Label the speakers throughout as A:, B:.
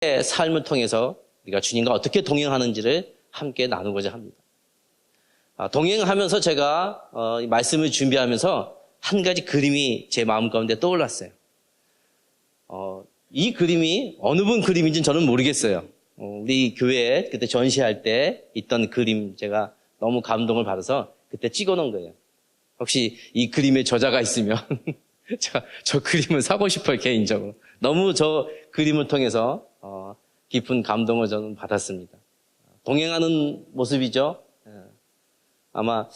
A: 삶을 통해서 우리가 주님과 어떻게 동행하는지를 함께 나누고자 합니다. 동행하면서 제가 이 말씀을 준비하면서 한 가지 그림이 제 마음 가운데 떠올랐어요. 이 그림이 어느 분 그림인지는 저는 모르겠어요. 우리 교회에 그때 전시할 때 있던 그림 제가 너무 감동을 받아서 그때 찍어놓은 거예요. 혹시 이 그림의 저자가 있으면 저 그림을 사고 싶어요, 개인적으로. 너무 저 그림을 통해서 깊은 감동을 저는 받았습니다. 동행하는 모습이죠. 아마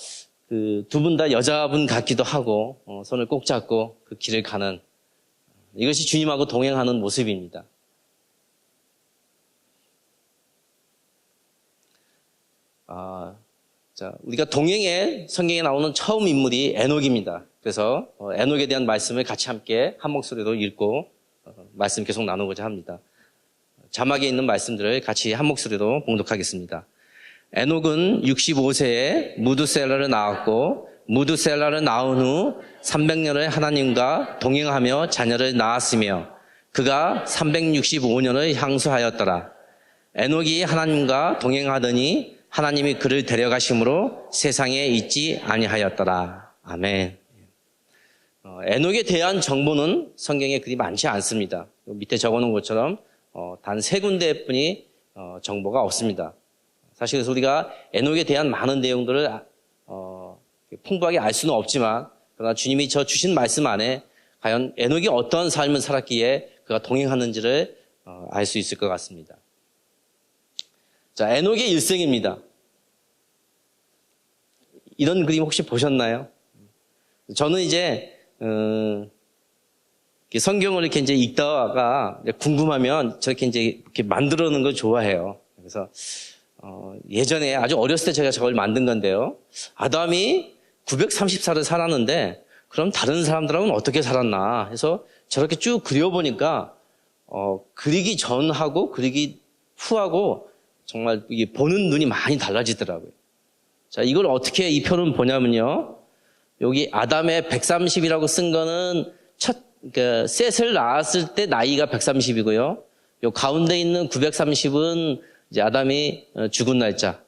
A: 그 두 분 다 여자분 같기도 하고 손을 꼭 잡고 그 길을 가는 이것이 주님하고 동행하는 모습입니다. 자, 우리가 동행에 성경에 나오는 처음 인물이 에녹입니다. 그래서 에녹에 대한 말씀을 같이 함께 한 목소리로 읽고 말씀 계속 나누고자 합니다. 자막에 있는 말씀들을 같이 한 목소리로 봉독하겠습니다. 에녹은 65세에 무드셀라를 낳았고 무드셀라를 낳은 후 300년을 하나님과 동행하며 자녀를 낳았으며 그가 365년을 향수하였더라. 에녹이 하나님과 동행하더니 하나님이 그를 데려가심으로 세상에 있지 아니하였더라. 아멘. 에녹에 대한 정보는 성경에 그리 많지 않습니다. 밑에 적어놓은 것처럼 단 3군데뿐이 정보가 없습니다. 사실 그래서 우리가 에녹에 대한 많은 내용들을 풍부하게 알 수는 없지만 그러나 주님이 저 주신 말씀 안에 과연 에녹이 어떤 삶을 살았기에 그가 동행하는지를 알 수 있을 것 같습니다. 자, 에녹의 일생입니다. 이런 그림 혹시 보셨나요? 저는 이제 성경을 이렇게 이제 읽다가 궁금하면 저렇게 이제 이렇게 만들어 놓는 걸 좋아해요. 그래서 예전에 아주 어렸을 때 제가 저걸 만든 건데요. 아담이 930살을 살았는데 그럼 다른 사람들하고는 어떻게 살았나 해서 저렇게 쭉 그려보니까 그리기 전하고 그리기 후하고 정말 이게 보는 눈이 많이 달라지더라고요. 자, 이걸 어떻게 이 표는 보냐면요. 여기 아담의 130이라고 쓴 거는 셋을 낳았을 때 나이가 130이고요. 요 가운데 있는 930은 이제 아담이 죽은 날짜.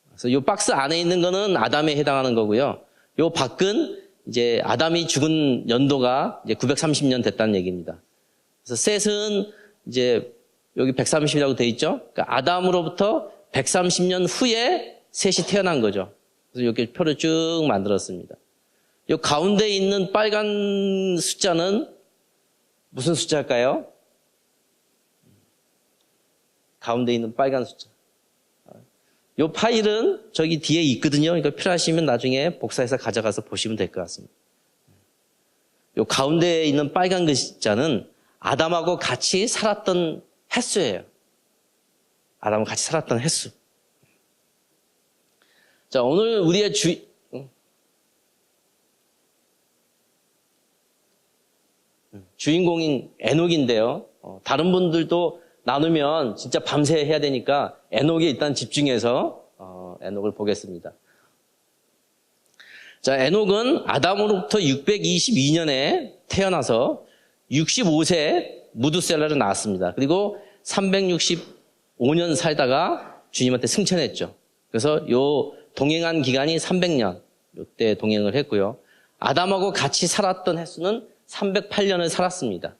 A: 그래서 요 박스 안에 있는 거는 아담에 해당하는 거고요. 요 밖은 이제 아담이 죽은 연도가 이제 930년 됐다는 얘기입니다. 그래서 셋은 이제 여기 130이라고 돼 있죠. 그러니까 아담으로부터 130년 후에 셋이 태어난 거죠. 그래서 이렇게 표를 쭉 만들었습니다. 요 가운데 있는 빨간 숫자는 무슨 숫자일까요? 가운데 있는 빨간 숫자. 요 파일은 저기 뒤에 있거든요. 그러니까 필요하시면 나중에 복사해서 가져가서 보시면 될 것 같습니다. 요 가운데에 있는 빨간 글자는 아담하고 같이 살았던 횟수예요. 아담하고 같이 살았던 횟수. 자, 오늘 우리의 주인공인 에녹인데요. 다른 분들도 나누면 진짜 밤새 해야 되니까 에녹에 일단 집중해서 에녹을 보겠습니다. 자, 에녹은 아담으로부터 622년에 태어나서 65세에 무드셀라를 낳았습니다. 그리고 365년 살다가 주님한테 승천했죠. 그래서 요 동행한 기간이 300년, 요때 동행을 했고요. 아담하고 같이 살았던 횟수는 308년을 살았습니다.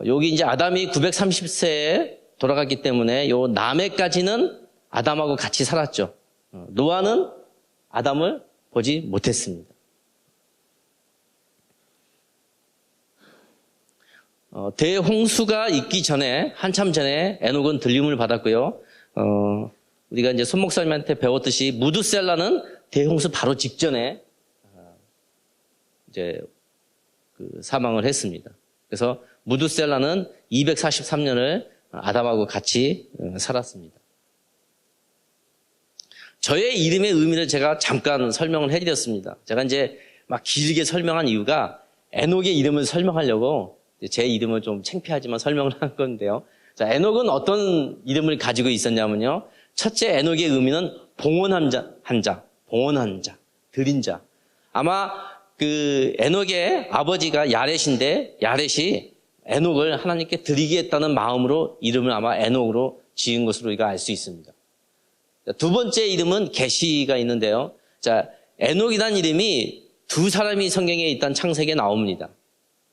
A: 여기 이제 아담이 930세에 돌아갔기 때문에 요 남해까지는 아담하고 같이 살았죠. 노아는 아담을 보지 못했습니다. 대홍수가 있기 전에 한참 전에 에녹은 들림을 받았고요. 우리가 이제 손 목사님한테 배웠듯이 무드셀라는 대홍수 바로 직전에 이제 사망을 했습니다. 그래서 무드셀라는 243년을 아담하고 같이 살았습니다. 저의 이름의 의미를 제가 잠깐 설명을 해드렸습니다. 제가 이제 막 길게 설명한 이유가 에녹의 이름을 설명하려고 제 이름을 좀 창피하지만 설명을 한 건데요. 자, 에녹은 어떤 이름을 가지고 있었냐면요. 첫째 에녹의 의미는 봉헌한 자, 드린 자. 아마 그 에녹의 아버지가 야렛인데 야렛이 에녹을 하나님께 드리겠다는 마음으로 이름을 아마 에녹으로 지은 것으로 우리가 알 수 있습니다. 두 번째 이름은 게시가 있는데요. 자, 에녹이라는 이름이 두 사람이 성경에 일단 창세기에 나옵니다.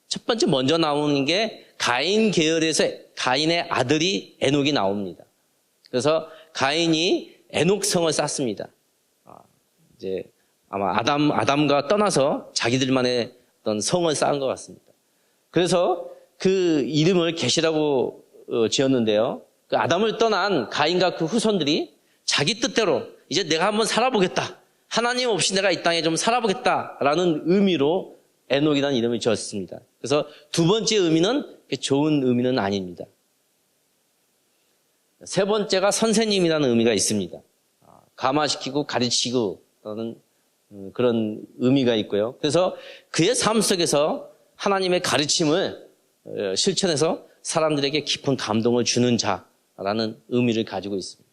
A: 첫 번째 먼저 나오는 게 가인 계열에서 가인의 아들이 에녹이 나옵니다. 그래서 가인이 에녹성을 쌓습니다. 이제 아마 아담과 떠나서 자기들만의 어떤 성을 쌓은 것 같습니다. 그래서 그 이름을 게시라고 지었는데요. 그 아담을 떠난 가인과 그 후손들이 자기 뜻대로 이제 내가 한번 살아보겠다. 하나님 없이 내가 이 땅에 좀 살아보겠다라는 의미로 에녹이라는 이름을 지었습니다. 그래서 두 번째 의미는 좋은 의미는 아닙니다. 세 번째가 선생님이라는 의미가 있습니다. 감화시키고 가르치고 라는 그런 의미가 있고요. 그래서 그의 삶 속에서 하나님의 가르침을 실천해서 사람들에게 깊은 감동을 주는 자라는 의미를 가지고 있습니다.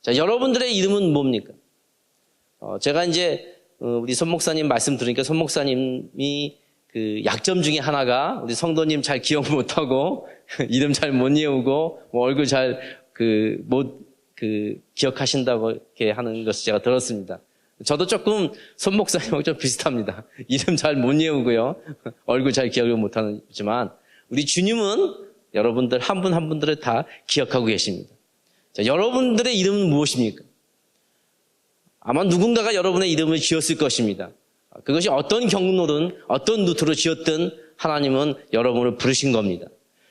A: 자, 여러분들의 이름은 뭡니까? 제가 이제 우리 손 목사님 말씀 들으니까 손 목사님이 그 약점 중에 하나가 우리 성도님 잘 기억 못하고 이름 잘 못 외우고 뭐 얼굴 잘 기억하신다고 이렇게 하는 것을 제가 들었습니다. 저도 조금 손 목사님하고 좀 비슷합니다. 이름 잘 못 외우고요. 얼굴 잘 기억을 못하지만 우리 주님은 여러분들 한 분 한 분들을 다 기억하고 계십니다. 자, 여러분들의 이름은 무엇입니까? 아마 누군가가 여러분의 이름을 지었을 것입니다. 그것이 어떤 경로든 어떤 루트로 지었든 하나님은 여러분을 부르신 겁니다.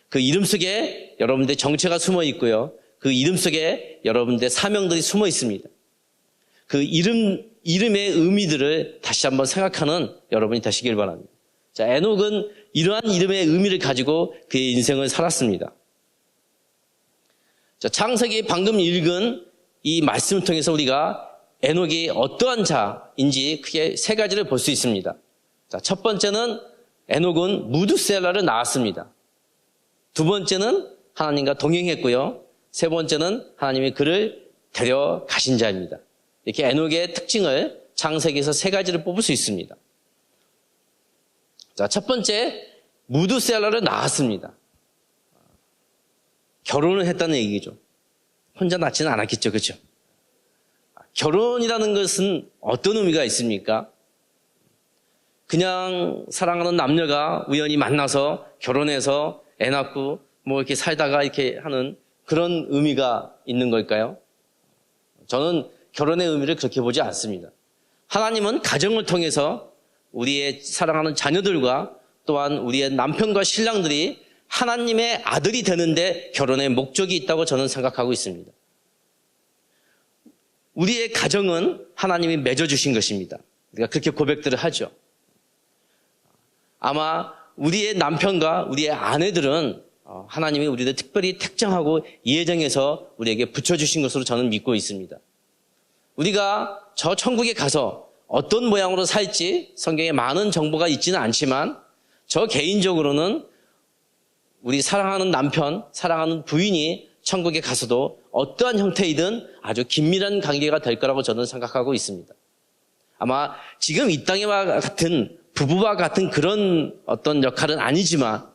A: 그 이름 속에 여러분들의 정체가 숨어 있고요. 그 이름 속에 여러분들의 사명들이 숨어 있습니다. 그 이름의 의미들을 다시 한번 생각하는 여러분이 되시길 바랍니다. 자, 에녹은 이러한 이름의 의미를 가지고 그의 인생을 살았습니다. 자, 창세기 방금 읽은 이 말씀을 통해서 우리가 에녹이 어떠한 자인지 크게 세 가지를 볼 수 있습니다. 자, 첫 번째는 에녹은 무두셀라를 낳았습니다. 두 번째는 하나님과 동행했고요. 세 번째는 하나님이 그를 데려가신 자입니다. 이렇게 에녹의 특징을 창세기에서 세 가지를 뽑을 수 있습니다. 자, 첫 번째, 무두셀라를 낳았습니다. 결혼을 했다는 얘기죠. 혼자 낳지는 않았겠죠, 그렇죠? 결혼이라는 것은 어떤 의미가 있습니까? 그냥 사랑하는 남녀가 우연히 만나서 결혼해서 애 낳고 뭐 이렇게 살다가 이렇게 하는 그런 의미가 있는 걸까요? 저는 결혼의 의미를 그렇게 보지 않습니다. 하나님은 가정을 통해서 우리의 사랑하는 자녀들과 또한 우리의 남편과 신랑들이 하나님의 아들이 되는데 결혼의 목적이 있다고 저는 생각하고 있습니다. 우리의 가정은 하나님이 맺어주신 것입니다. 우리가 그렇게 고백들을 하죠. 아마 우리의 남편과 우리의 아내들은 하나님이 우리를 특별히 택정하고 예정해서 우리에게 붙여주신 것으로 저는 믿고 있습니다. 우리가 저 천국에 가서 어떤 모양으로 살지 성경에 많은 정보가 있지는 않지만 저 개인적으로는 우리 사랑하는 남편, 사랑하는 부인이 천국에 가서도 어떠한 형태이든 아주 긴밀한 관계가 될 거라고 저는 생각하고 있습니다. 아마 지금 이 땅에와 같은 부부와 같은 그런 어떤 역할은 아니지만